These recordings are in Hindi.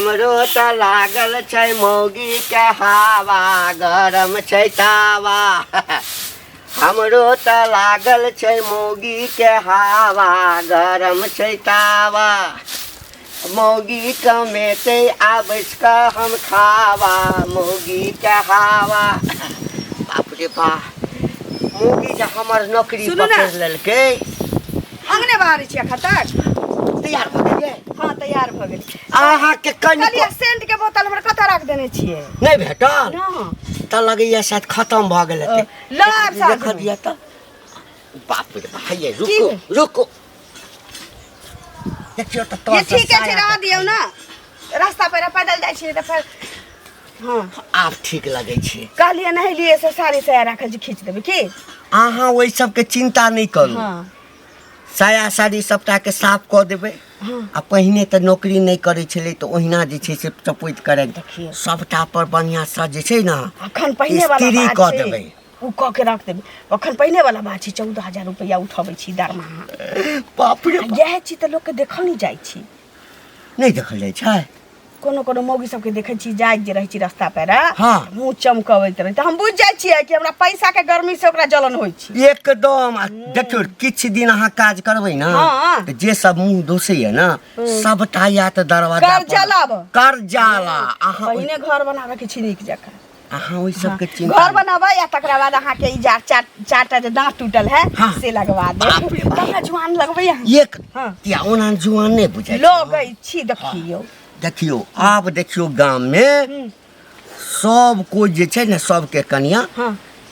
हमरो त लागल छै मौगी के हवा गरम छै तावा हमरो त लागल छै मौगी के हवा गरम छै तावा मौगी कमेते आबैस का हम खावा मौगी के हवा बाप रे बाप मौगी जे हमर नौकरी पकड़ लेलकै अंगने बाहर छियै खतर तैयार भ गेलियै हां तैयार भ गेल अहाँ के कनी सेंट के बोतल हमर कतऽ रख देने छियै नहीं भेटल ना त लगैया शायद खत्म भ गेल हेतै लाब साहब देख दिया त बाप रे बाप ये रुको देखियो त ये ठीक है रह दियौ ना रास्ता पर पैदल जाइ छियै त फिर हां आप ठीक लगे छी कहलिए नहीं लिए से साड़ी साया राखल छी खींच देबै की अहाँ ओइ सब के चिंता नहीं करू हां साया साड़ी सबटा के साफ क देबै आ पहिने त नौकरी नहीं करे छले त ओहिना जे छै से चपोइत करे देखिए सबटा पर बढ़िया स जे छै ना अखन पहिने वाला स्त्री क देबै उ क के रख देबै अखन पहिने वाला बात छै 14000 रुपया उठबै छी दरमाहा बाप रे यह छी त लोग के देखल नहीं जाइ छी नहीं देखल जाइ छै कोनो कोनो मौगी सबके देखै छी जाय जे रहै छी रास्ता पर मुंह चमकबैत रहे त हम बुझ जाइ छियै कि हमरा पैसा के गर्मी से ओकरा जलन होइ छी एकदम देखियो किछ दिन अहाँ काज करबै ना त जे सब मुंह दोसैया ना सबटा या त दरवाजा कर जाला अहाँ पहिने घर बनावे के छी नीक जका अहाँ ओइ सब के चिंता घर बनावा या तकरा बाद अहाँ के ई चारटा जे दांत टूटल है से लगवा दे हमरा जुआन लगबै एक क्या ओना जुआन नहीं बुझाइ लोगै छी देखियो आब देखियो गाम में सब कोई जे छै ने सबके कनिया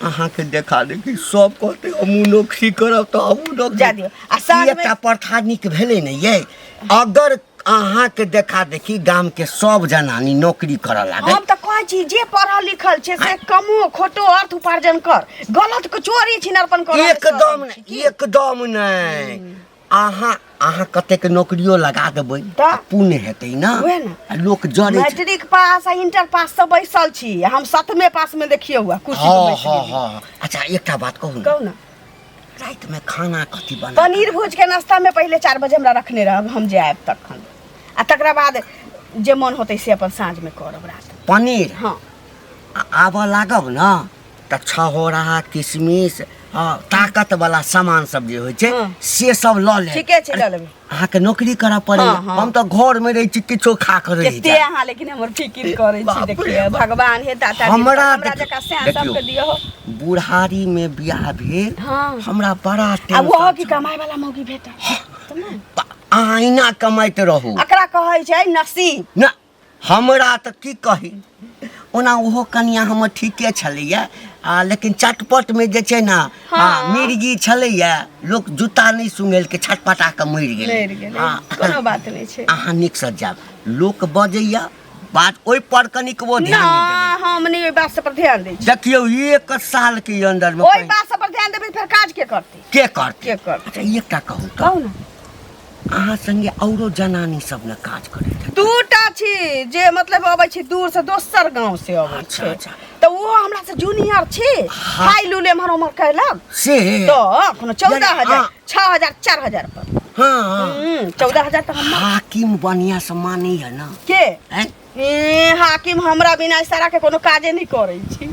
अहाँ के देखा देखी सब कहते हमू नौकरी करब त हमू नौकरी जा दियो आ साथ में एकटा प्रथानिक भेलै ने ये अगर अहाँ के देखा देखी गाम के सब जनानी नौकरी करऽ लागे हम त कहै छी जे पढ़ल लिखल छै से कमो खोटो अर्थ उपार्जन कर गलत को चोरी छिनरपन कर एकदम नहीं अहाँ कते के नौकरियो लगा देबै पुण्य हेतै ना लोक जरे मैट्रिक पास आ इंटर पास सब बैसल छी हम 7वें पास में देखियो हुआ कुर्सी पे बैठ हां अच्छा एकटा बात कहू ना रात में खाना कथि बना पनीर भूज के नाश्ता में पहले 4 बजे हमरा रखने रहब हम जे आएब तखन आ तकरा बाद जे मन होतै से अपन साँझ में करब रात पनीर हां आबऽ लागब ना त छहोरा किशमिश ताकत वाला सामान सब जे होइ छै से सब ल ले ठीके छै ल लेबै अहाँ के नौकरी करऽ पड़ै हम त घर में रहै छी किछो खा कर रही केते अहाँ लेकिन हमर फिकिर करै छी देखिए भगवान हे दाता हमरा जका से सबके दियो बुढ़ारी में बियाह भेल हमरा बड़ा अब वो की कमाई वाला मौगी भेटा आईना कमाइत रहू एकरा कहै छै नसीब ना हमरा त की कही ओना ओहो कनिया हमर ठीके छलैया लेकिन चटपट में जे छै ना मिर्गी छलैया लोग जूता नहीं सुंघेल के छटपटा के मरि गेलै कोनो बात नहीं छै अहाँ नीक से जाब लोक बजैया बात ओइ पर कनिक वो ध्यान नहीं देबै हम नहीं ओइ बात पर ध्यान दै छी देखियो 1 साल के अंदर में ओइ बात पर ध्यान देबै फिर काज के करते अच्छा एकटा कहू ना अहाँ संगे औरो जनानी सब ने काज करे दूटा छी जे मतलब अबै छी दूर से दोसर गांव से अबै छै त वो हमरा से जूनियर छी हाई लूले हमर उमर कहलक से तो कोनो 14000 6000 4000 पर हां 14000 तक हम हाकिम बढ़िया से मानी है ना के हाकिम हमरा बिना इशारा के कोनो काजे नहीं करै छी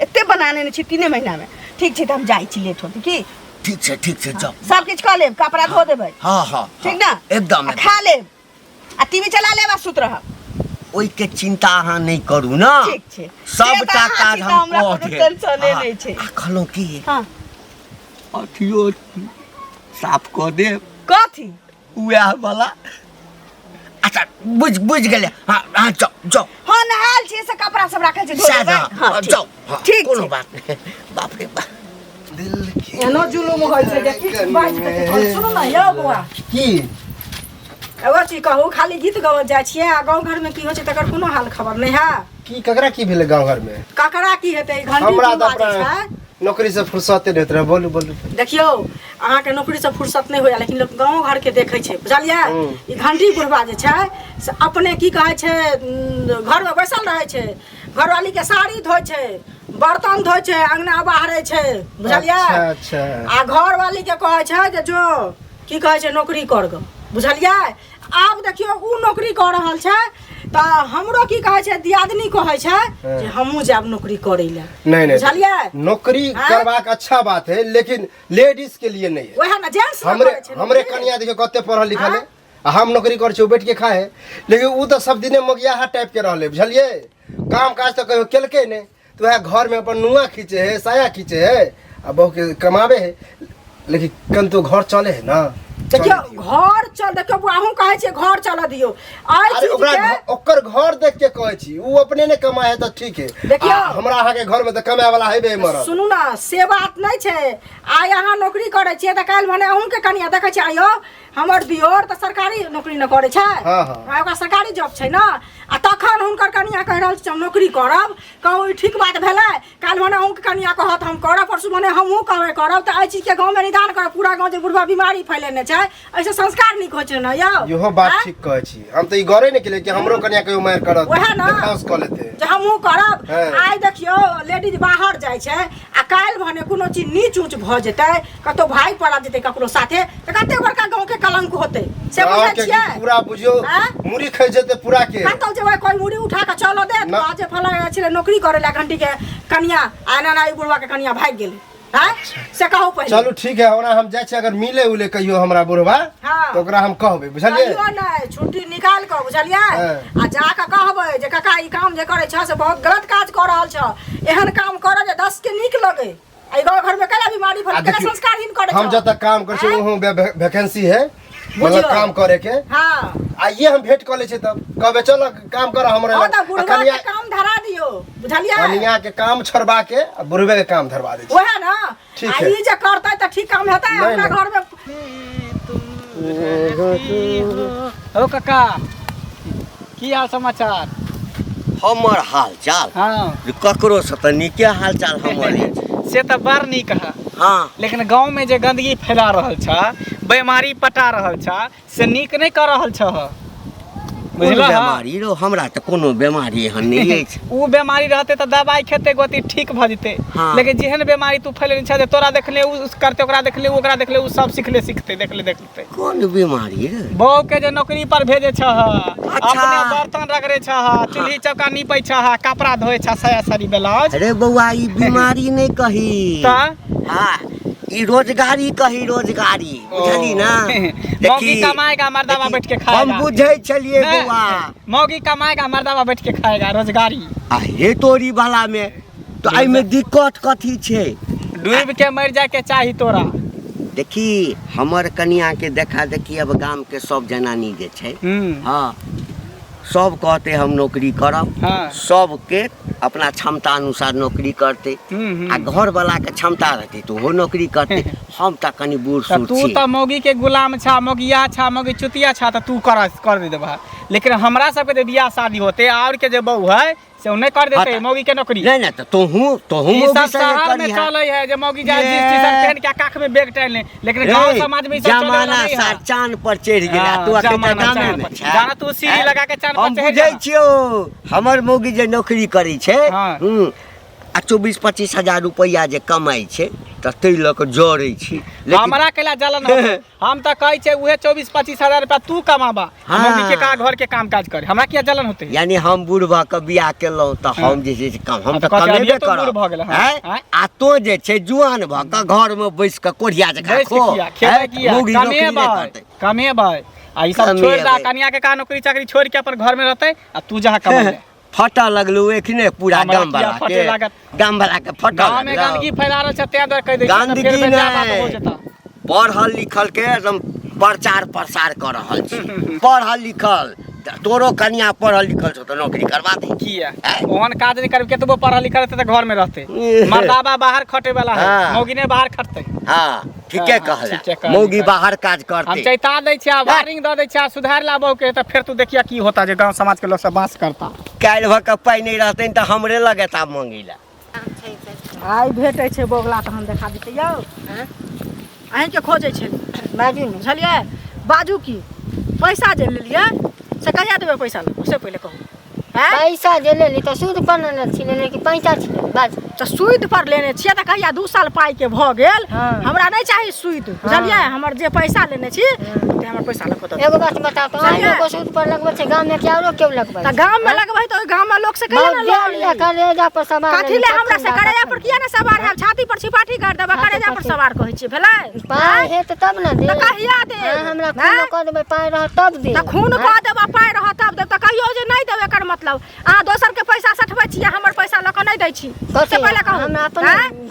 एते बनाने नहीं छी 3 महीना में ठीक छै त हम जाइ छी लेट होती की ठीक छै जाओ सब किछ क लेब कपड़ा धो देबै हां ठीक ना एकदम खा लेब आ टीवी चला लेब आ सुत रहब ओइ के चिंता अहाँ नहीं करू ना ठीक छै सबटा काज हम हमरा टेंशन नहीं छै खलो की हां अथियो साफ क देब कथि उएह वाला अच्छा बुझ गेले हां जाओ हां नहाल छी से कपड़ा सब राखल छै धो देबै हां जाओ ठीक कोनो बात नहीं बाप रे बाप दिल एनो जुलुम होइ छै कि बाज के सुनो ना यौ बुआ की एगो चीज कहू खाली गीत गावत जाइ छियै आ गांव घर में की होइ छै तकर कोनो हाल खबर नहीं है की ककरा की भेले गांव घर में ककरा की हेतै घंटी हमरा की बाजै छै नौकरी से फुर्सत नहीं रहे बोलू देखियो अहाँ के नौकरी से फुर्सत नहीं होया लेकिन लोग गांव घर के देखै छै बुझलियै ई घंटी बुढ़वा जे छै से अपने की कहै छै घर में बैसल रहै छै घरवाली के साड़ी धोइ छै बर्तन धोइ छै अंगना बाहरे छै बुझलियै अच्छा आ घर वाली के कहै छै जे जो की कहै छै नौकरी कर ग बुझलियै आ आब देखियो उ नौकरी कर रहल छै त हमरो की कहै छै दियादनी कहै छै जे हमहू जाब नौकरी करै ले। नहीं बुझलियै नौकरी करबाक अच्छा बात है लेकिन लेडीज के लिए नहीं है। ओहे ना जेंट्स हमरे कन्या देखियो कते पढ़ल लिखल है आ हम नौकरी कर छै बैठ के खाए है लेकिन उ तो सब दिने मगिया टाइप के रहले बुझलिए काम काज तो कहियो केलके ने तो वह घर में अपन नुआ खींचे है साया खींचे है आ बहू के कमावे है लेकिन कन तो घर चले है ना। देखियो घर चल देखियो अहूँ कहै छियै घर चल दियो आइ अरे चीज के ओकर घर देख के कहै छी उ अपने ने कमाए है तो ठीक है। देखियो हमरा अहाँ के घर में तो कमाए वाला है बे मरद। सुनू ना से बात नहीं छै आइ अहाँ नौकरी करै छियै त काल्हि भने अहूँ के कनिया देखै छियै आइयो हमर दियोर त सरकारी नौकरी न करै छै। हाँ हाँ ओकरा सरकारी जॉब छै ना आ तखन हुनकर कनिया कहि रहल छै हम नौकरी करब कहू ई ठीक बात भेलै काल्हि भने अहूँ के कनिया कहत हम करब परसू भने हमहूँ कहबै करब त एहि चीज के गाँव में निदान करब पूरा गाँव जे बुढ़वा बीमारी फैलेने छै ऐसे संस्कार नहीं होय छै ना यौ। इहो बात ठीक कहै छी हम तो ई गरे ने केले कि हमरो कन्या कहियो मार करत ओहे ना देखाउस क लेते जे हमहूँ करब। हाँ। आइ देखियो लेडीज बाहर जाइ छै आ काल्हि भने कोनो चीज नीच ऊँच भ जेतै कतौ भाई पड़ा जेतै ककरो साथे त कते बड़का गाँव के कलंक होतै से बुझै छियै। पूरा बुझियो मुड़ी खै जेते पूरा के कतौ जेबै कोई मुड़ी उठा के चलो दे तो आज फला छले नौकरी करे ला घंटी के कनिया आना ना बुढ़वा के कनिया भाग गेलै हैं से कहू पहिले। चलू ठीक है ओना हम जाय छी अगर मिले उले कहियो हमरा बुढ़वा तो ओकरा हम कहबै बुझलिए कहियो नै छुट्टी निकाल के बुझलिए आ जा के कहबै जे काका ई काम जे करे छ से बहुत गलत काज कर रहल छ एहन काम कर जे 10 के नीक लगे आई गांव घर में कला बीमारी फल के संस्कारहीन करे छ। हम जत काम कर छी ओहो वैकेंसी है मतलब काम करे के। हां आइए हम भेंट कर ले छी तब कहबे चलो काम कर हमरे कनिया के काम धरा दियो बुझलिए कनिया के काम छोड़बा के आ बुढ़वे के काम धरवा दे छी। ओहे ना आ ई जे करतै त ठीक काम हेतै हमरा घर में। ओ काका की हाल समाचार? हमर हाल चाल हाँ ककरो से त नीके हाल चाल हमर से त बड़ नीक है हाँ लेकिन गांव में जे गंदगी फैला रहल छ बीमारी पटा रहल छ से नीक नहीं कर रहल छ बुझला बीमारी रो हमरा त कोनो बीमारी एहन नहीं अछि। उ बीमारी रहते त दवाई खेते गोती ठीक भ जते हाँ। लेकिन जेहन बीमारी तू फैलेने छ जे तोरा देखले उ करते ओकरा देखले ओकरा देखले उ सब सीखते देखले कोन बीमारी रे बहू के जे नौकरी पर भेजे छ अपने बर्तन रगड़े छ चूल्ही चौका नीपै छ कपड़ा धोए छ साया साड़ी ब्लाउज। अरे बउआ ई बीमारी नहीं कही त हाँ ई रोजगारी कही रोजगारी बुझली ना। मौगी कमाएगा मर्दावा बैठ के खाएगा। हम बुझे चलिए बउआ मौगी कमाएगा मर्दावा बैठ के खाएगा रोजगारी आ हे तोरी वाला में तो आई में दिक्कत कथी छे डूब के मर जाए के चाही तोरा। देखी हमर कन्या के देखा देखी अब गांव के सब जनानी जे छे हाँ सब कहते हम नौकरी करब हाँ। सबके अपना क्षमता अनुसार नौकरी करते आ घर वाला के क्षमता रहते तो वो नौकरी करते हम त कनी बूढ़ सूढ़ तू त मौगी के गुलाम छा मौगिया छा मौगी चुतिया छा त तू कर दे देबा लेकिन हमरा सब के बियाह शादी होते और के जे बहू है से उन्हें कर देते मौगी के नौकरी नहीं ना तो तू ई सब शहर में चले है जे मौगी जा जींस टी-शर्ट पहन के काख में बैग टांग ले लेकिन गांव समाज में ई सब चले जमाना सा चांद पर चढ़ गेला तू अकेले गामे में जाना तू सीढ़ी लगा के चांद पर चढ़ बुझै छियो हमर मौगी जे नौकरी करै छै आ 24-25 हजार रुपया जे कमाई छै त तै ल के जोड़ै छी हमरा केला जलन हम त कहै छै उहे 24-25 हजार रुपया तू कमाबा मौगी के का घर के काम काज करे हमरा किया जलन होते यानी हम बुढ़वा के बियाह केलौ त हम जे छै काम हम त कमेबे करब आ तो जे छै जुआन भ के घर में बैस के कोढ़िया जका खो कमेबै आ ई सब छोड़ दा कन्या के का नौकरी चाकरी छोड़ के अपन घर में रहते आ तू जहां कमाए फटा लगलो एखने पूरा गांव वाला के फटा गांव में गंदगी फैला रहल छै ते दर कह दे गंदगी नहीं पढ़ल लिखल के एकदम प्रचार प्रसार कर रहल छी पढ़ल लिखल तोरो कन्या पढ़ल लिखल छ तो नौकरी करवा दे किया ओहन काज नहीं करब केतबो पढ़ल लिखल रहते त घर में रहते मर्दाबा बाहर खटे वाला है मौगी ने बाहर खटते हां ठीके कहला मौगी बाहर काज करते हम चैता दै छिया वार्निंग द दै छिया सुधार लाबो के त फिर तू देखिया की होता जे गांव समाज के लोग सब बास करता काल भक पाई नहीं रहते त हमरे लगेता मांगीला आइ भेटै छै बोगला त हम देखा देते यौ अहीं के खोजै छै बाजू बुझलिए बाजू की पैसा जे लेलिए से कहिया देबे पैसा ले से पहले कहू पैसा जे लेली त सूद पर न छिले कि पैसा छिले बाजू तो सूद पर लेने छियै तऽ कहिया 2 साल पाई के भ गेल हमरा नहीं चाहिए सूद बुझलियै हमर जे पैसा लेने छी ते हमर पैसा लग दो एगो बात बताओ तो आइ को सूद पर लगबै छै गांव में क्या क्यों लगबै त गांव में लगबै त गांव में लोग से कहिया ना लोन करेजा पर सवार कथि ले हमरा से करेजा पर किया ना सवार है छाती पर छिपाठी कर देबा करेजा पर सवार कहै छी भेलै पाई है त तब ना दे त कहिया दे हमरा खून क देबै पाई रह तब दे त खून क देबा पाई रह तब दे त कहियो जे नहीं देबे एकर मतलब अहाँ दोसर के पैसा सठबै छी हमर पैसा ल क नहीं दै छी से पहले कहू हमरा अपन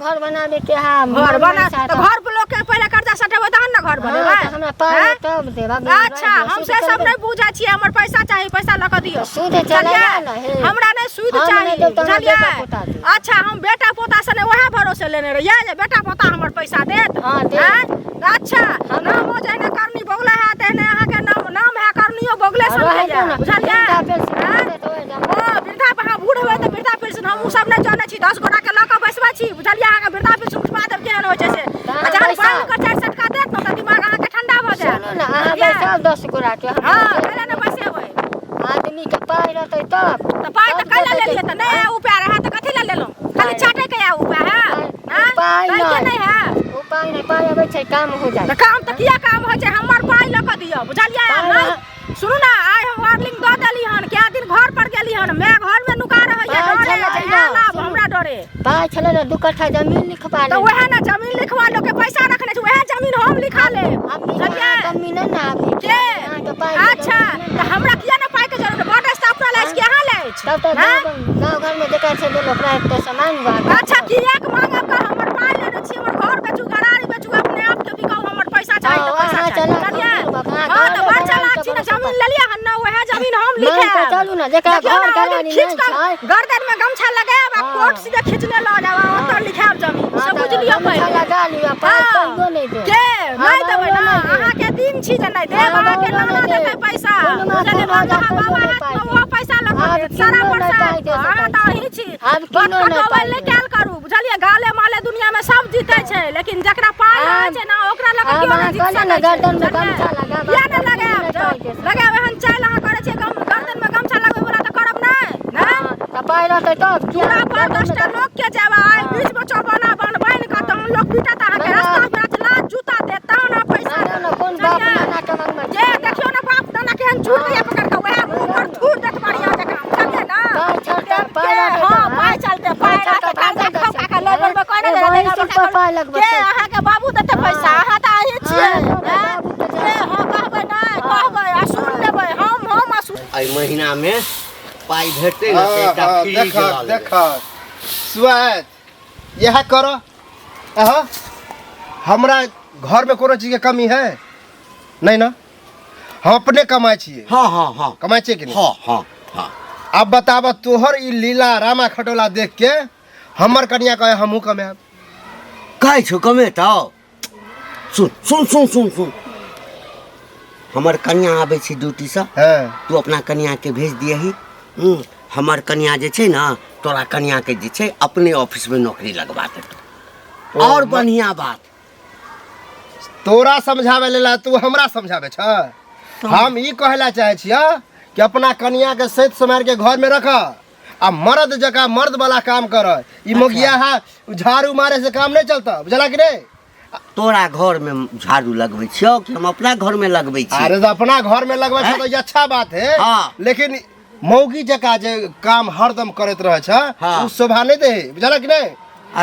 घर बनाबे के हा घर बना त घर पर लोग के पहले कर्जा सठबै तहन ना घर बनेबै हमरा पाई तब देबा अच्छा हम से सब नहीं बुझै छी हमर पैसा चाहिए पैसा ल क दियो सूद चलेगा ना हमरा नहीं सूद चाहिए बुझलियै अच्छा हम बेटा पोता से ने वहे भरोसे लेने रहिए जे बेटा पोता हमर पैसा देत हां दे अच्छा नाम हो जाए ने करनी बोगले है तेने अहाँ के नाम है करनियो बोगले सुन के बुझलियै ओ वृद्धा पे बूढ़ होय त वृद्धा पेंशन हम सब नहीं जाने छी 10 गोटा के ल क बैसबा छी बुझलियै अहाँ के वृद्धा पेंशन उठवा देब केहन होय छै से अच्छा बाल के 4 सटका देत न त दिमाग अहाँ के ठंडा भ जाए सुनो ना अहाँ बैसल 10 गोटा के हां पहले न बैसेबै आदमी के पाई रहतै तब त पाई त कैला ले लिए त नहीं उपाय रहा त कथि ले लेलो खाली चाटे के उपाय है पाई नहीं है उपाय नहीं पाई आबै छै काम हो जाए त काम त किया काम होय छै हमर पाई ल क दियो बुझलियै नहीं सुनू ना आइ हम वार्निंग द देली हन क्या दिन घर पर गेली हन मैं घर में नुका रहैया डरे जे लाभ हमरा डरे पाई छले ना 2 कट्ठा जमीन लिखवा ले त वहे ना जमीन लिखवा लो के पैसा रखने छै वहे जमीन हम लिखा ले बुझलियै जमीन ना आबी के के पाई अच्छा त हमरा किया ना पाई के जरूरत बड स्थापना लाइस के अहाँ ले तब तो गांव घर में देखा छै लोग प्राय तो सामान बात अच्छा किया के मांगब का हमर पाई लेने छी हमर घर बेचू गरारी बेचू अपने आप के बिकाऊ हमर पैसा चाहिए त पैसा चाहिए हां त बड़ चलाक छी ना जमीन ले लिया हन ना वहे जमीन हम लिखे चलू ना जेकरा घर करानी नहीं छै गर्दन में गमछा लगाएब आ कोर्ट सीधे खींचने ल जाब ओत लिखाब जमीन सब बुझलियो पहले लगा लियो पाई कहियो नहीं दे के नहीं देबै ना अहाँ के दिन छी जे नहीं देब अहाँ के ना देबै पैसा बुझलिए ना बाबा हाथ में वो पैसा लगा सारा पैसा अहाँ त ही छी अब किनो नहीं पाई ले कैल करू बुझलिए गाले माले दुनिया में सब जीते छै लेकिन जकरा पाई है छै ना ओकरा लगा कियो नहीं जीत सकै गर्दन में गमछा लगाब या ना लगाब एहन चाल अहाँ करे छै गर्दन में गमछा लगाबै वाला त करब नहीं त पाई रहतै तब पूरा पर 10 टा लोग के जेबा आई बीच में चौबना बन का त हम लोग पीटा त अहाँ के रास्ता में लात जूता देता ना पैसा ना कौन बाप ना के मंग में जे देखियो ना बाप दाना केहन झूठ के पकड़ के वह मुंह पर थूर देत बढ़िया जका समझे ना पाई चलते पाई हां पाई चलते पाई रहते काका का लेबर में कोने दे पाई लगबे के अहाँ के बाबू देते पैसा अहाँ त आही छियै के हां कहबै ना कहबै आ सुन लेबै हम आ एहि महीना में पाई भेटते न त एकटा फ्री देख देख स्वाद यह करो हमरा घर में कोनो चीज के कमी है नहीं ना हम अपने कमाई छिए हां हां हां कमाई छिए कि नहीं हां हां हां अब बताब तोहर ई लीला रामा खटोला देख के हमर कन्या कहे हमहू कमाब कहै छौ कमे त सुन सुन सुन सुन सुन हमर कन्या आबै छै ड्यूटी से हां तू अपना कन्या के भेज दियही हमर कन्या जे छै ना तोरा कन्या के जे छै अपने ऑफिस में नौकरी लगवा देतौ और बढ़िया बात तोरा समझावे लेला तू हमरा समझावे छ हम ई कहला चाहे छिया कि अपना कन्या के सहित समार के घर में रख आ मर्द जका मर्द वाला काम कर ई मोगिया झाड़ू मारे से काम नहीं चलता बुझला कि नहीं तोरा घर में झाड़ू लगबै छियो कि हम अपना घर में लगबै छी अरे तो अपना घर में लगबै छ तो ये अच्छा बात है हाँ। लेकिन मौगी जका जे काम हरदम करत रहे छ हाँ। उ शोभा नहीं दे बुझला कि नहीं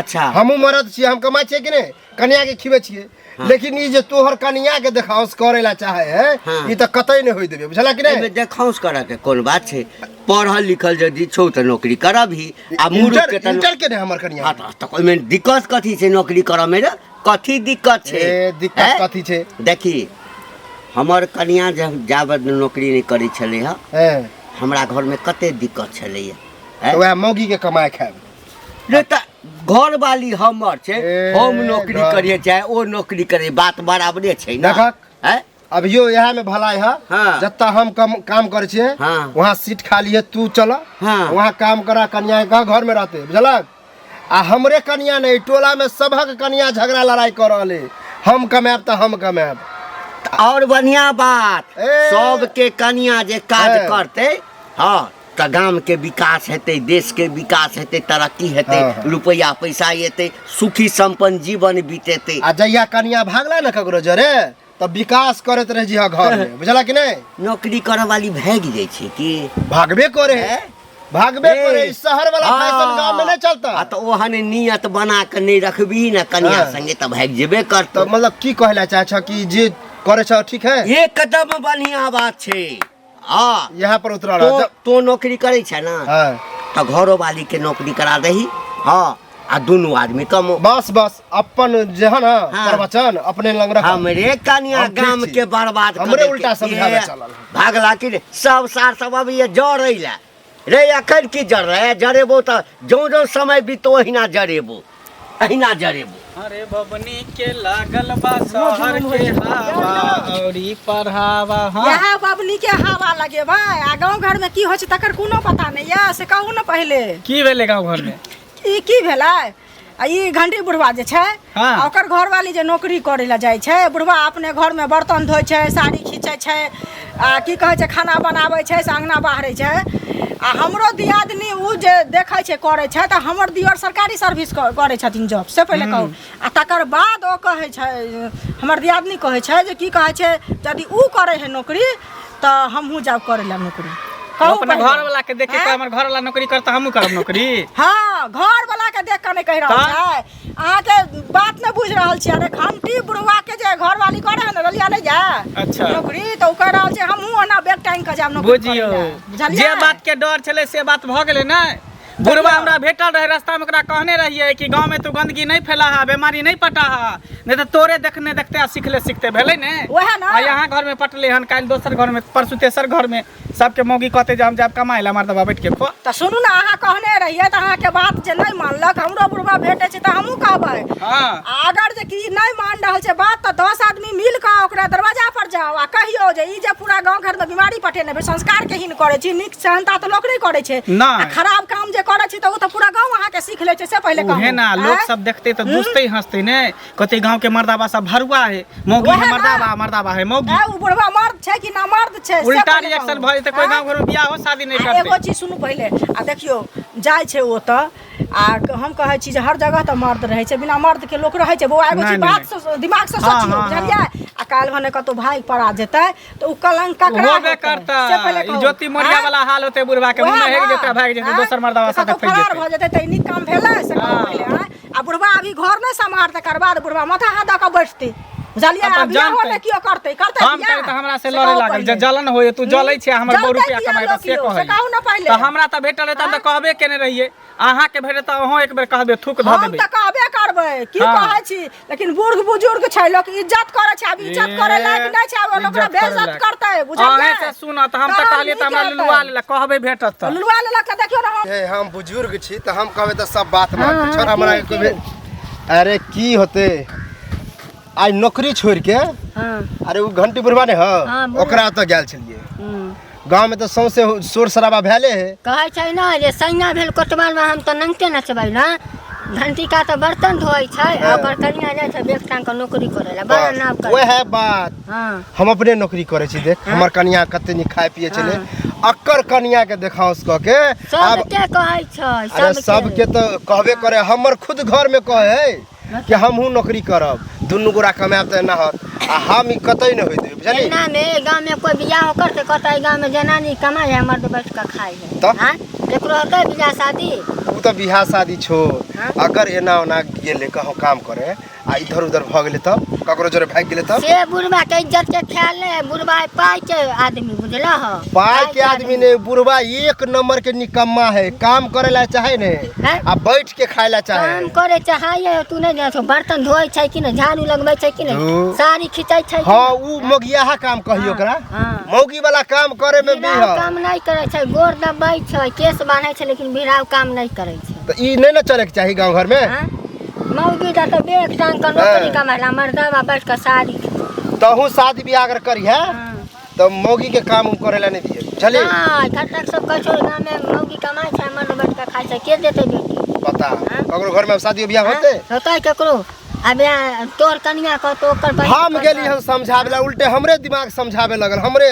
अच्छा हमहू मरद छिए हम कमाई छिए कि नहीं कन्या के खिबे छिए लेकिन ई जे तोहर कन्या के देखाउस करेला चाहे है हाँ। ई त कतई नहीं होई देबे बुझला कि नहीं एमे देखाउस करे के कोन बात छै पढ़ल लिखल यदि छौ त नौकरी करबही आ मूर्ख के त इंटर के नहीं हमर कन्या हां त ओइमे दिक्कत कथी छै नौकरी करऽ में रे कथी दिक्कत छै ए दिक्कत कथी छै देखी हमर कन्या जब जाबत नौकरी नहीं करै छलै ह हैं हमरा घर में कते दिक्कत छलैया तो वह मौगी के कमाए खाए रे त घर वाली हमर छै ए, हम नौकरी घर। करिए चाहे ओ नौकरी करे बात बराबरे छै ना देखक। हैं अभियो यहाँ में भलाई है हाँ। जत्ता हम काम करे छिए हाँ। वहाँ सीट खाली है तू चल हाँ। वहाँ काम करा कन्या का घर में रहते बुझलक आ हमरे कन्या नहीं टोला में सबक कन्या झगड़ा लड़ाई कर रहे हम कमाब तो हम कमाब और बढ़िया बात ए। सबके कन्या जे काज ए। करते हाँ तो गाम के विकास हेतै, देश के विकास हेतै, तरक्की हेतै, हाँ। रुपया पैसा एतै, सुखी संपन्न जीवन बीतेतै। आ जहिया कनिया भागला ना ककरो जरे तब विकास करत रह जी घर में, बुझला कि नहीं? नौकरी करे वाली भाग जाइ छै कि भागबे करे है, भागबे ए, करे। इस शहर वाला फैशन गांव में नहीं चलता। आ तो ओहन नियत बना के नहीं रखबी ना कन्या हाँ। संगे तो भाग जेबे करतो। तो मतलब की कहला चाहे छ कि जे करे छ ठीक है, एकदम बढ़िया बात छै। हाँ यहाँ पर उतरा तो नौकरी करे छै ना हाँ। तो घरो वाली के नौकरी करा दही। हाँ आ दोनों आदमी कम। बस बस अपन जे है ना हाँ। प्रवचन अपने लंग रख। हमरे कन्या हम ठीक गाम छी। के बर्बाद कर हमरे देते। उल्टा समझावे ये चलल। भागला कि रे, सब सार सब अब ये जड़ै ला रे, अखन की जड़ रहे जरेबो तो जो जो समय बीतो अहिना जरेबो, अहिना जरेबो। अरे बबनी के लागल बा शहर के हवा औरी पढ़ावा। हाँ यहाँ बबनी के हवा लगे भाई, आ गाँव घर में की हो तकर कोनो पता नहीं है, से कहू ना पहले की भेलै गाँव घर में? ई की भेलै? आ ई घंटी बुढ़वा जे छै, हाँ। आ ओकर घरवाली जे नौकरी करे ला जाइ छै, बुढ़वा अपने घर में बर्तन धोइ छै, साड़ी खींचै छै, आ की कहै छै खाना बनाबै छै, से अंगना बहारै छै। आ हमरो दियादनी उ जे देखै छै करै छै, तऽ हमर दियर सरकारी सर्विस करै छथिन जॉब, से पहिले कहू। आ तकर बाद ओ कहै छै, हमर दियादनी कहै छै जे की कहै छै यदि उ करै है नौकरी तऽ हमहूँ जाब करे ला नौकरी। कहू अपने पहिले। घर वाला के देख के हैं? हमर घर वाला नौकरी करता हमहू करब नौकरी। हाँ, घर वाला के देख के नहीं कह रहल छै, अहाँ के बात नहीं बुझ रहल छी। अरे घंटी बुढ़वा के जे घर वाली करे है ना रलिया नहीं जा अच्छा। नौकरी, तो उ कह रहल छै हमहू ओना बैक टाइम के जाब नौकरी बुझियो करे ला। बुझलियै? जे बात के डर छले से बात भ गेलै ना। बुढ़वा हमरा भेटल रहे रास्ता में, ओकरा कहने रहिए कि गांव में तू गंदगी नहीं फैला हा, बीमारी नहीं पटा हा, नहीं तो तोरे देखने देखते आ सीखले सीखते भेलै ने। वहे ना। आ यहाँ घर में पटले हन, काल दोसर घर में, परसू तेसर घर में सबके मौगी कहते जे हम जाब कमाए ला, मर्दबा बैठ के खो। तो सुनू ना, अहाँ कहने रहिए तो अहाँ के बात जे नहीं मानलक, हमरो बुढ़वा भेटे छै तो हमहू कहबै। हाँ अगर जे की नहीं मान रहल छै बात, तो 10 आदमी मिल के ओकरा दरवाजा पर जाओ आ कहियो जे ई जे पूरा गांव घर में बीमारी पटेने बे, संस्कार के हीन करे छी, नीक सहनता तो नौकरी करे छै, नहीं। आ खराब काम जे करे छी तो उ तो पूरा गांव अहाँ के सीख ले छै, से पहले कहू। उहे ना, लोग सब देखते तो दूसते ही हंसते ने, कहते गांव के मर्दाबा सब भरुआ है, मौगी वहे है ना। मर्दाबा, मर्दाबा है मौगी। उ बुढ़वा मर्द छै कि ना मर्द छै, से उल्टा पहिले रिएक्शन कहू। भ जेते, कोई हाँ? गांव घर में बियाह हो शादी नहीं आ एगो करते। चीज सुनू पहिले, आ देखियो जाय छै ओ तऽ आ हम कहै छी जे हर जगह तऽ मर्द रहै छै, बिना मर्द के लोक रहै छै। बौआ एगो नहीं, चीज बात से दिमाग से हाँ, सोचियो, हाँ, बुझलियै? आ काल्हि भने कतौ भाग पड़ा जेतै तऽ उ कलंक ककरा होबे होतै? करता, से पहिले ई कहू। ज्योति मोरिया हाँ? वाला हाल होते बुढ़वा के, वएह मुंह में हेग ना। जेता भाग जेते, हाँ? दोसर मर्दावा कतौ साथे फैल फरार जेते। भऽ जेतै तऽ ई नीक काम भेलै, से कहू हाँ। पहिले। हाँ? आ बुढ़वा अभी घर नहि सम्हार, तकर बाद बुढ़वा माथा हाथ दऽ कऽ बैठतै, बुझलियै? अपन आ बियाहो जानतै। नहि कियो करतै, करतै हम बियाह? कहे तो हमरा से से लड़े कहू लागल, जे पहिले। जलन होए तू जलै छै हमर 2 जलतै रुपया किया कमाई बस से लोकियो? से कहू ना पहिले। कहै तो हमरा त भेटल रहता त कहबे केने रहिए, अहाँ के भेटे त अहों एक बेर कहबे थूक ध हम देबे। तऽ कहबे करबै, की हाँ। कहै छी, लेकिन बूढ़ बुजुर्ग छै, लोक इज्जत करे छै, अब इज्जत करे लायक नहि छै, अब लोकरा इज्जत करे बेइज्जत लायक। करतै, बुझलियै? अहें से सुन त हम त कहलिए त हमरा लुलुआ लेला, कहबे भेटत त। लुलुआ लेलक तऽ देखियो ना हम हे हम बुजुर्ग छी तो हम कहबे तो सब बात मान छोड़ हमरा के कहबे। अरे की होते आज नौकरी छोड़ के, अरे उ घंटी बुढ़वा ने हाँ, ह ओकरा तो गेल छलिए। गांव में तो सौंसे शोर शराबा भेले है। कहै छै ना जे सैया भेल कोतवाल में हम तो नंगते नचबै ना। घंटी का तो बर्तन धोई छै, हाँ। ओकर कनिया जाय छै बेक टांग के नौकरी करे ला, बड़ा नाव बस, कर। वह है बात। हां हम अपने नौकरी करे छी, देख हमर कन्या कते नी खाए पिए चले, अक्कर कन्या के देखाउस क के सब के कहै छै, अरे सब के तो कहबे करे, हमर खुद घर में कहे कि हमहू नौकरी करब, दुनू गोरा कमाब त ना होत, आ हम ई कतई न होइत बुझली। ना में गांव में कोई बियाह करते कहता है गांव में जनानी कमाए है, मर्द बैठ के खाए है। तो? हां एकरो होतै बियाह शादी? उ तो बियाह शादी छोड़, हाँ? अगर एना ओना गेले कहूँ काम करे आ इधर उधर भ गेले तब ककरो जरे भाग गेले तब से बुढ़वा के इज्जत के ख्याल नहीं, बुढ़वा पाई के आदमी, बुझला हो? पाई के आदमी ने, बुढ़वा एक नंबर के निकम्मा है, काम करे ला चाहे ने हैं? आ बैठ के खाए ला चाहे। काम करे चाहिए, तू नहीं जानो बर्तन धोए छै कि नहीं, झाड़ू लगबै छै कि नहीं, धो। साड़ी खिंचाई छै कि हाँ उ मोगियाहा काम कही ओकरा, हाँ। मौगी वाला काम करे में भी बिराव है। काम नहीं करे छै, गोर दबाई छै, केस बांधे छै, लेकिन बिराव काम नहीं करे छै। तो ई नहीं ना चले के चाहिए गांव घर में। हाँ? मौगी दा तो बेग टांग के नौकरी कमाला, मर्दवा बैठ के साड़ी। तहू शादी ब्याह अगर करी है हाँ। तो मौगी के काम उम करे ला नहीं दिए, चलिए हाँ, खटक सब कह छो गांव में मौगी कमाई छै, मर्द बैठ के खाई छै, के देते बेटी? पता हाँ? ककरो घर में शादी ब्याह हाँ? होते। होतै केकरो? अब तोर कनिया कह तो ओकर बहिन हम कह गेली तो। हम समझावे ला, उल्टे हमरे दिमाग समझावे लगल, हमरे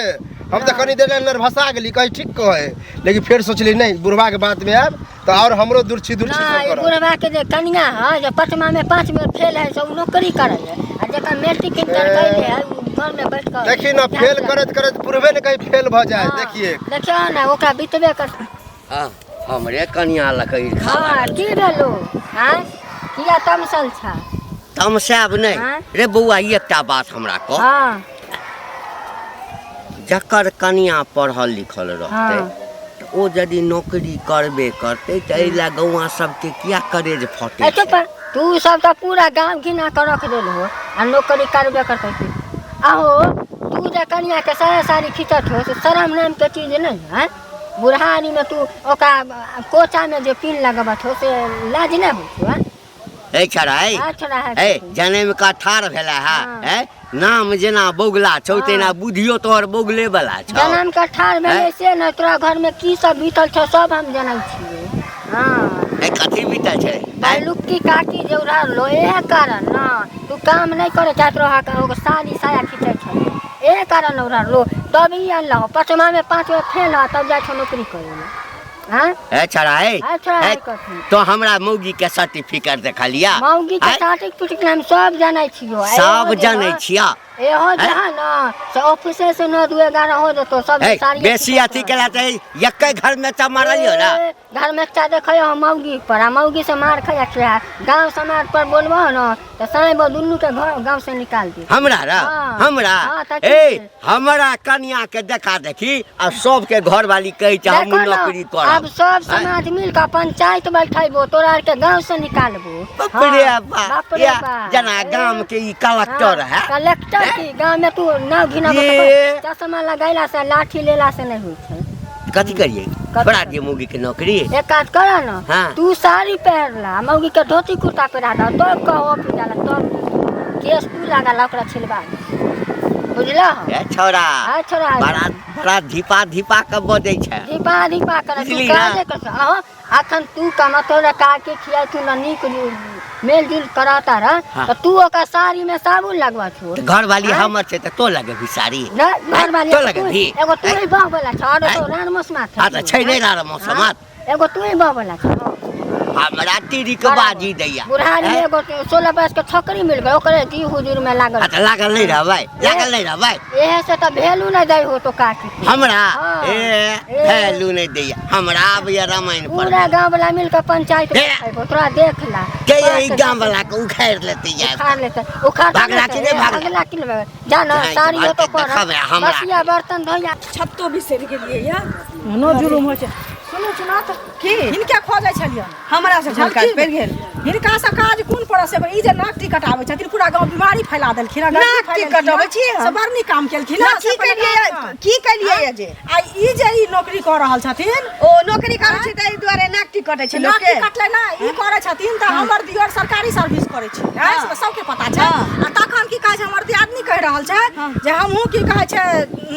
हम तो कनी देर नर्भसा गेली कहीं ठीक कहे, लेकिन फिर सोचली नहीं बुढ़वा के बात में आब तो और हमरो दूरछी ना सब करब। बुढ़वा के जे कनिया है जो 5मा में 5 में फेल है सब नौकरी करे है आ जका मैट्रिक इंटर कैले है घर में बैठ कर देखी ना फेल करत करत बुढ़वे ने कहीं फेल भ जाए। देखिए देखियो ना ओकरा बितबे कर। हमरे कनिया लकई हां की भेलो हां किया तमसल छा तमसाब नहीं हाँ? रे बउआ एकटा बात हमरा कह, हां जकर कनिया पढ़ल लिखल रहते हाँ। तो ओ यदि नौकरी करबे करते तो एला गौवा सबके किया करेज फटे ए चुप तू सब तो पूरा गांव घिना कर रख देल हो आ नौकरी करबे करते तू आहो तू जे कनिया के साया सारी खिचत हो से शरम नाम के चीज नहीं है। बुढ़ानी में तू ओका कोचा में जे पिन लगबत हो से लाज नहीं हो है। ए छड़ा अच्छा है ए जने में का ठार भेला है ए नाम जेना बौगला छौ तेना बुधियो तोहर बौगले वाला छ। जन्म के ठार भेले से न तोरा घर में की सब बीतल छ सब हम जानै छियै। हां ए कथी बीतल छै बालुक्की काकी जेउरा लोए कारण ना तू काम नहीं करे चाहत रहा का ओकर साड़ी साया खींचे छ ए कारण ओरा लो तभी अल्लाह 5मा में 5 में फेल आ तब जा छ नौकरी करे। हां ए छड़ा अच्छा है तो हमरा मौगी के सर्टिफिकेट देखा लिया मौगी के सर्टिफिकेट हम सब जानै छियो सब जानै छिया ए हो जा ना से ऑफिस से 9 2 11 हो जतो सब सारी बेसी अथी केला त एकै घर में त मारलियो ना घर में चा देखयो हम मौगी पर आ मौगी से मार खाया क्या गांव समाज पर बोलबो ना तो साईं दुन्नु के घर गांव से निकाल दे हमरा रा हमरा ए हमरा कन्या के देखा देखी आ सब के घर वाली कहि छ हम नौकरी करब अब सब समाज मिल के पंचायत बैठाइबो तोरा के गांव से निकालबो। बाप रे बाप या जना गांव के ई कलेक्टर है कलेक्टर की गांव में तू ना घिना चश्मा लगाइला से लाठी लेला से नहीं होय छै। कथी करिए बड़ा दिए मौगी के नौकरी एक काज कर ना हाँ। तू साड़ी पहनला मौगी के धोती कुर्ता पहना दो तो कहो ऑफिस जाला तो केस तू लगा ओकरा छिलवा बुझला ए छोरा आ छोरा बड़ा बड़ा धीपा धीपा के बजै छै दीपा कर तू बुझली काजे ना? कर अहो अखन तू कमा तोरा का के खिया तू ना नीक मेल जुल कराता रह हाँ। तो तू ओका साड़ी में साबुन लगवा छो तो घर वाली हमर छै त तो लगे भी साड़ी ना घर वाली तो लगे भी एगो तू ही बाह वाला छ और तो रान मौसमा था आ त छै नै रहा मौसम एगो तू ही बाह वाला छ हमरा तीरी के बाजी दैया बुढ़ारी में एगो 16 वर्ष के छोकरी मिल गई ओकरे दी हुजूर में लागल अच्छा लागल नहीं रहबै लागल नहीं रहबै एहे से तो भेलू नहीं दई हो तो काकी हमरा हाँ। ए वैल्यू नहीं दैया हमरा आबैया रामायण पर पूरा गांव वाला मिल के पंचायत हे। में तोरा देख ला के ई गांव वाला के उखाड़ लेते यार उखाड़ लेते उखाड़ भागला कि नहीं भागला? भागला कि नहीं जाना नहीं, साड़ी हो तो मार्केट देखावे हमरा। बसिया बर्तन धोया छत्तो बिसरि गेलियै या नो जुलुम होइ छै। सुनो सुना त की हिनका खोजै छलियै हमरा से झलकाज पड़ि गेल हिनका से काज कोन पड़े से ई जे नाक टिकट आबै छथिन पूरा गांव बीमारी फैला देलखिन नाक टिकट आबै छी से बड़ नीक काम केलखिन की केलियै जे आ ई जे ई नौकरी क रहल छथिन ओ नौकरी करै छै तै दुआरे नाक टिकट छै लोक के टिकट ले ना ई करै छथिन त हमर दियर सरकारी सर्विस करै छै सबके पता छै आ तखन की कहै छै हमर दियादनी कहि रहल छै जे हमहू की कहै छै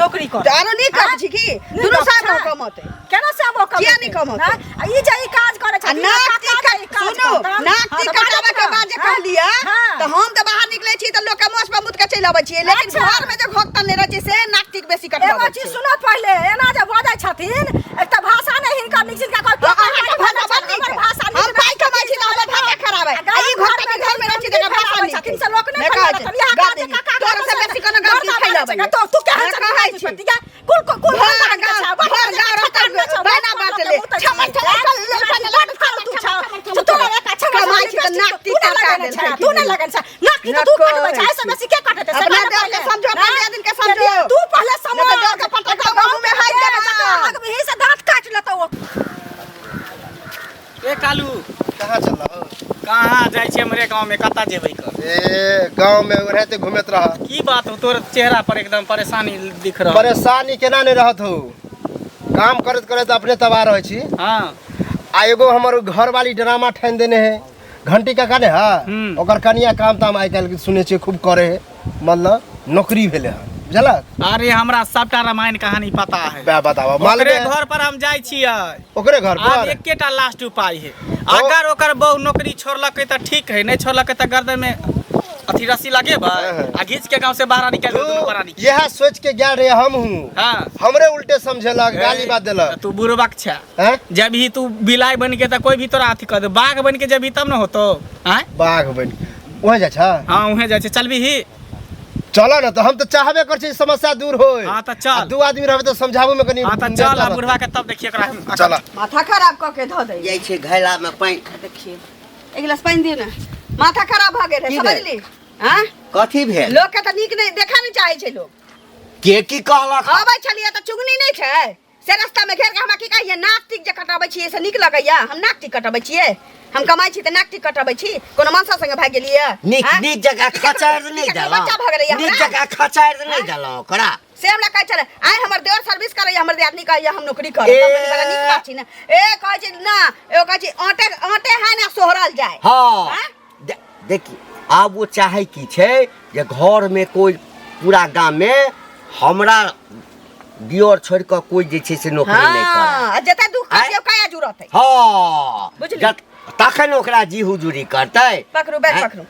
नौकरी कर आरो नीक काज छी की दुनू साथ कमते केना से अब किया नहीं कमते आ ई जे ई काज करै छै नाक टिकट सुनो नाक टिकट आबै के बाद जे कहलिया त हम त बाहर निकलै छी त लोक के मोस पर मुत के चलि आबै छी लेकिन घर में जे घोकतन नै रहै छै से नाक टिक बेसी कटबै एगो चीज सुनो पहले एना जे बजै छथिन एक त भाषा नै हिनका नीक सिनका कोइ भाषा हम पाई कमाई छी त हमर भाषा खराब है आ ई घर के घर में रहै छी त भाषा नीक छथिन से लोक नै गादी तोर से बेसी कोनो गादी खैलबै तू कहै छै कुल कुल बना बात ले छमन कमाई छी त नाक टिकट का दे तू नै लगन छ नाक टिकट तू कटबै छै ऐसे बेसी के कटते अपना देख के समझो अपना दिन के समझो तू पहले समझ तो देख के पता गांव में हाथ दे आग में से दांत काट लेतो ए कालू कहाँ चल रहा हो? कहाँ जाइ छै हमरे गांव में कता जेबै कर ए गांव में रहते घूमत रहा की बात हो तोर चेहरा पर एकदम परेशानी दिख रहा परेशानी केना नहीं रहत हो काम करत करत अपने तबाह रहे छी हां आ एगो हमर घर वाली ड्रामा ठान देने है घंटी का काने है ओकर कनिया काम ताम आइ काल सुने छी खूब करे है मतलब नौकरी भेले है बुझला अरे हमरा सबटा रामायण कहानी पता है बा बतावा ओकरे मालूम घर पर हम जाइ छियै ओकरे घर आब पर एकेटा लास्ट उपाय है अगर ओकर बहु नौकरी छोड़लकै त ठीक है नहीं छोड़लकै त गर्दन में अथी रस्सी लगे आ घींच के गांव से बाहर निकाल दे दोनों प्राणी के। यह सोच के गया रे हम हूँ हां हमरे उल्टे समझेलक गाली बात देलक तू बुरबक छा हैं? जब ही तू बिलाई बन के त कोई भी तोरा अथी कर दे बाघ बन के जब ही तब न होतो हैं बाघ बन वहाँ जा छा हां उहे जाय छै चलबी ही चला ना तो हम तो चाहबे कर छी समस्या दूर होय हाँ, तो चल। दू आदमी रहबे तो समझाबो में कनी हां त चल आ बुढ़वा के तब देखिए एकरा चला माथा खराब क के धो दे जाइ छै घैला में पानी देखिए एक गिलास पानी दियो ना माथा खराब भ गेल है की समझली हां कथी भेल लोग के त नीक नहीं देखा नहीं चाहे छै लोग के की कहलक आबै छलिए त चुगनी नहीं छै से रास्ता में घेर के हमरा की कहिए नाक टिक जे कटाबै छियै से नीक लगैया हम नाक टिक कटाबै छियै हम कमाई छी त नाक टिक कटाबै छी कोनो मानसा संगे भाग गेलिए नीक नीक जगह खचार नहीं देला बच्चा भग रही नीक जगह खचार नहीं देला ओकरा से हमरा कहै छले आइ हमर देवर सर्विस करैया हमर दियादनी कहैया हम नौकरी कर ए। तब बड़ा नीक बात छी ना ए कहै छै ना ए कहै छै आटे आटे है ना सोहरल जाए हाँ हाँ? देखी आब वो चाहे की छे जे घर में कोई पूरा गांव में हमरा दियोर छोड़ के कोई जे छे से नौकरी नहीं करे हां जते दुख आँय? छै काया जुरत है हाँ बुझली? तखन ओकरा जी हुजूरी करतै पकड़ू बैग आँय? पकड़ू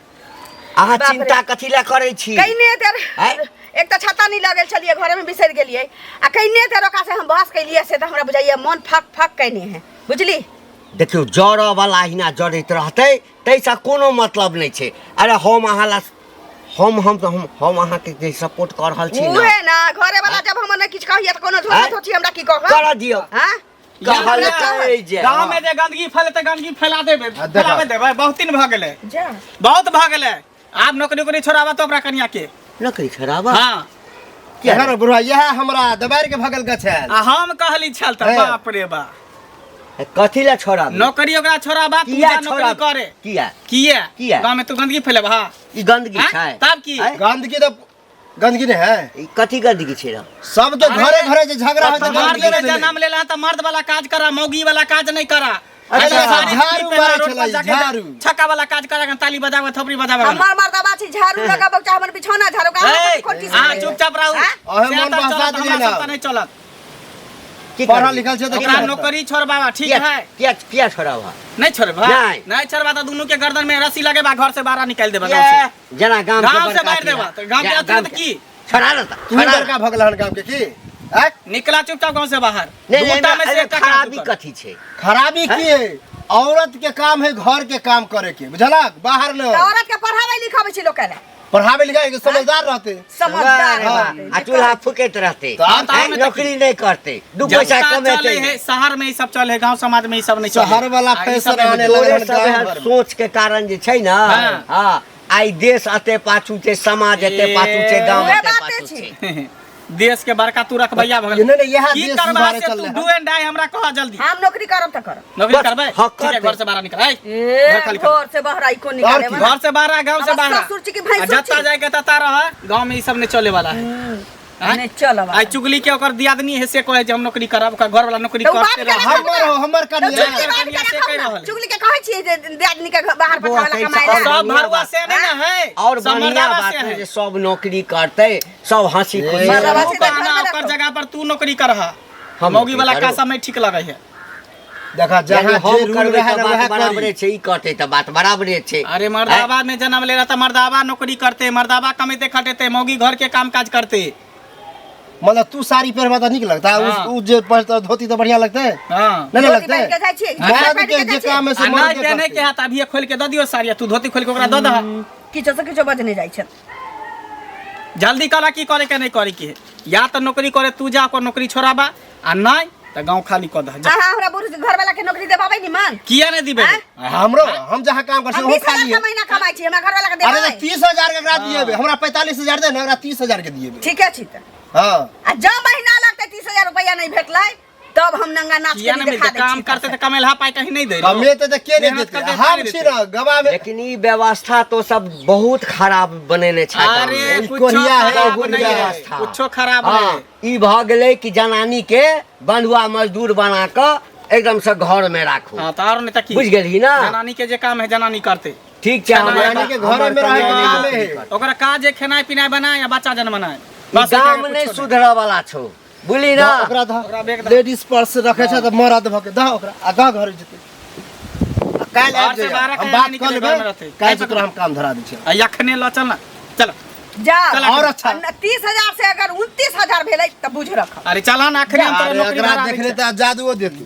अहाँ बाप रे। चिंता कथी ला करै छी कइने देर आँय? एक त छाता नहीं लगल छलिए घरे में बिसर गेलिए आ कइने देर ओका से हम बहस कैलिए से त हमरा बुझाइए मन फक फक कइने है बुझली देखियो जड़ वाला हिना जड़ैत रहतै तैसा कोनो मतलब नहीं छे अरे हम अहाँ ला हम अहाँ के जे सपोर्ट कर रहल छी ना उहे ना घरे वाला जब हम ने किछ कहिए त कोनो आँय? धोती हमरा की कहब कर दियो हां कहल जे गांव में जे गंदगी फैले त गंदगी फैला देबे फैलावे देबे बहुत दिन भ गेले जा बहुत भ गेले आब नौकरी छोड़ावा तो ओकरा कनिया के नौकरी खराब हां क्या रे बुढ़वा यह हमरा दबार के भगल गछ है आ हम कहली छल त है। बाप रे बा कथी ला छोड़ा नौकरी ओकरा छोड़ाबा तू किया जा नौकरी छोड़ा करे किया किया किया? गांव में तू गंदगी फैलेबा हां ई गंदगी छै तब की आँय? गंदगी तो गंदगी नहीं है ई कथी गंदगी छै रे सब तो घरे घरे जे झगड़ा है तो मर्द गंदगी के नहीं जन्म लेला त मर्द वाला काज करा मौगी वाला काज नहीं करा अरे ऐसा सारी झाड़ू पीठ पे मारै रोड पर छलै, जाके झाड़ू। छक्का वाला काज करा ताली बजावे थपड़ी बजावे हमर मर्दबा छी झाड़ू लगाबो चाहे हमर बिछौना झाड़ू का खोटी से हां चुपचाप रहू हाँ? अहे से मन तब बहसा चलत, दिए हमरा ना। सब त नहीं चलत की पढ़ा करबी? लिखल छै तो ओकरा नौकरी छोड़ बाबा ठीक है किया छोड़ाबा नहीं छोड़बा नहीं। नहीं छोड़बा तो दोनों के गर्दन में रस्सी लगेबा घर से बाहर निकाल देबा गांव से जना गांव गांव से बड़का बाहर देबा अथी तो गांव के जा, अथी गाँव तो के। की छोड़ा लेता तू बड़का भगल हन काम के की हैं? निकला चुपचाप गांव से बाहर नहीं दूटा में से नहीं एकटा खराबी काम तू कर। कथी छै खराबी की है औरत के काम है घर के काम करे के बुझलक बाहर न औरत के पढ़ावे लिखावे छी लोग करे पढ़ावे लिखावे के समझदार रहते समझदार हाँ, रहते। आ चूल्हा फूकैत रहते तो हम हैं, में नौकरी नहीं करते दू जब पैसा तक कमेते चले है शहर में ई सब चले है गांव समाज में ई सब नहीं चले शहर वाला आ, ई फैशन सब नहीं आने बुझे। लगे। तोरे सब है सोच के कारण जे छै ना हाँ। हाँ आई देश अते पाछू छै समाज अते पाछू छै गांव उहे अते बाते पाछू छै। छै देश के बड़का तू रखबैया भगल नहीं, नहीं, यह की देश करबा सुधारे से चल तू रहा है। डू एंड डाई हमरा कह जल्दी हम नौकरी करब त करब नौकरी बस, करबै हाँ, ठीक है कर घर से बाहर निकल आई ए घर खाली कर। घर से बाहर आई को और निकाले की? घर से बाहर गांव से अब बाहर ससुर जी की भैंसुर आ जत्ता छी। जाए के तता रह गांव में ई सब नहीं चले वाला है हैं? नहीं चलब आई चुगली के ओकर दियादनी है से कहे जे हम नौकरी करब ओकर घर वाला नौकरी तो बात करते करे रह हमर तो कनिया चुगली बात कनिया से करे कहि रखब रहल ना। है। चुगली के कहै छियै जे आदमी के बाहर वो पठावेला कैसा कमाए ला और सब भरवा से नहीं ना है और सब बढ़िया मर्दावा बात से है है जे सब नौकरी करते सब हंसी खुशी मर्दावा रहो। से तू कहना घर में ओकर रखो। जगह पर तू नौकरी कर हम मौगी वाला नौकरी का करो। समय ठीक लगे है देखा जहाँ जहाँ हम जे रूल करबै रहे तऽ ना वह बात बराबरे करी छै ई करते तऽ बात बराबरे छै अरे मर्दावा में जन्म ले रहा था मर्दावा नौकरी करते मर्दावा कमेते खटेते मौगी घर के काम काज करते मतलब तू साड़ी पहनबा तो निक लगता है हाँ। उस जे पहनता धोती तो बढ़िया लगता है हाँ नहीं धोती लगता पहन के है जाइ छियै मर्द पहन के के जे जाइ काम है से आ नहीं मर्द के पहने के हाथ अभी खोल के दे दियो साड़िया तू धोती खोल के ओकरा दे दह किछो से किछो बजने जाइ छै जल्दी करा की करे के नहीं करे के है। या तो नौकरी करे तू जा ओकर नौकरी छोड़ाबा आ नहीं तो गांव खाली कर दह जा। अहाँ हमरा बुढ़ घर वाला के नौकरी देबाबै नि मन किया नहीं दिबे हमरो हम जहाँ काम कर हम हो 20,000 खाली है का महीना कमाइ छी हमरा घर वाला के अरे देबाबै 30,000 के एकरा दिएबे हमरा 45,000 दे ना एकरा 30,000 के दिएबे ठीके छी त हाँ आ जब महीना लगतै 30,000 रुपया नहीं भेटलै तब हम नंगा नाच किया के नहीं दिखा मिलते दै काम छी करते तो कमेलहा पाई कहीं नहीं दे हमें तो के नहीं मेहनत देते करते हम नहीं छी देते। ना गवा में लेकिन ई व्यवस्था तो सब बहुत खराब बनेने छै गाँव में। अरे ई कुछो कोरिया है, खराब गुड़ नहीं है व्यवस्था। कुछो खराब हाँ, नहीं ई भ गेलै कि जनानी के बंधुआ मजदूर बना के एकदम से घर में राखू हाँ तो और नहीं तो की बुझ गेलही ना जनानी के जे काम है जनानी करते ठीक छै जनानी हमरा के घरे में रहे के काम है ओकरा काज है खेनाई पिनाई बनाए या बच्चा जन्मनाए ई गाम नहीं सुधर वाला छौ बुझली ना ओकरा धा ओकरा बेग धा। लेडीज पर्स रखे छै त मरद भ के धा ओकरा आ गा घर जेते काल घर आबि से जाइए, बाहर हम कहीं बात नहीं कर निकले, घर में लेबै रहते। काल से तोरा हम काम धरा दै छियै अखने लो चल ना चल जा और अच्छा 30,000 से अगर 29,000 भेलै त बुझ रख अरे चला ना अखने हम तोरा अरे नौकरी अगर धरा दै देखले छियै। त जादुओ देती